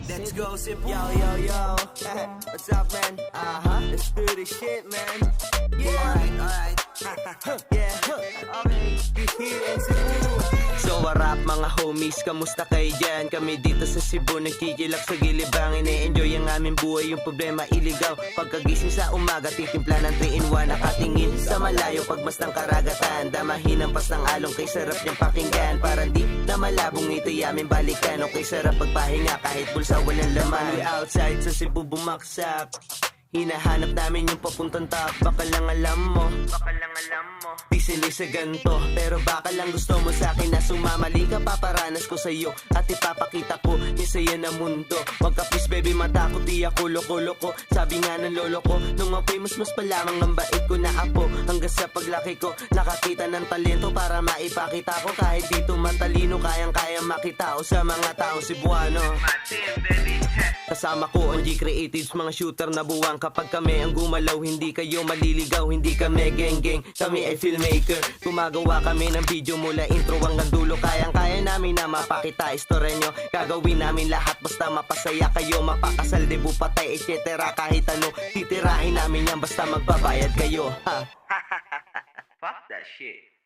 Let's go, simple. Yo, yo, yo. What's up, man? Let's do this shit, man. Yeah. Alright. Yeah. Okay. He's here in Cebu. So what up mga homies, kamusta kayo dyan? Kami dito sa Cebu, nagkikilak sa gilibang. Ine-enjoy ang aming buhay, yung problema iligaw. Pagkagising sa umaga, titimpla ng 3-in-1. Nakatingin sa malayo, pagmastang karagatan. Damahin ang pas ng along, kay sarap niyang pakinggan. Parang di na malabong ito'y aming balikan. Okay, sarap pagpahinga kahit bulsa walang laman. We outside sa Cebu bumaksak, hinahanap namin yung papuntang top. Baka lang alam mo, di sila sa ganto. Pero baka lang gusto mo sa akin na sumamali ka. Paparanas ko sa'yo at ipapakita ko yung saya na mundo. Wag ka please baby matakot, di ako loko-loko. Sabi nga ng lolo ko, nung ako'y mas pa lamang ang bait ko na apo. Hanggang sa paglaki ko, nakakita ng talento para maipakita ko. Kahit dito matalino, kayang-kayang makita o sa mga taong Cebuano. Kasama ko ang G Creatives, mga shooter na buwang. Kapag kami ang gumalaw, hindi kayo maliligaw. Hindi kami geng-geng, kami ay filmmaker. Gumagawa kami ng video mula intro hanggang dulo. Kayang-kaya namin na mapakita istorya nyo. Gagawin namin lahat basta mapasaya kayo. Mapakasal, debu, patay, etc. Kahit ano, titirahin namin yan basta magbabayad kayo. Ha? Fuck that shit.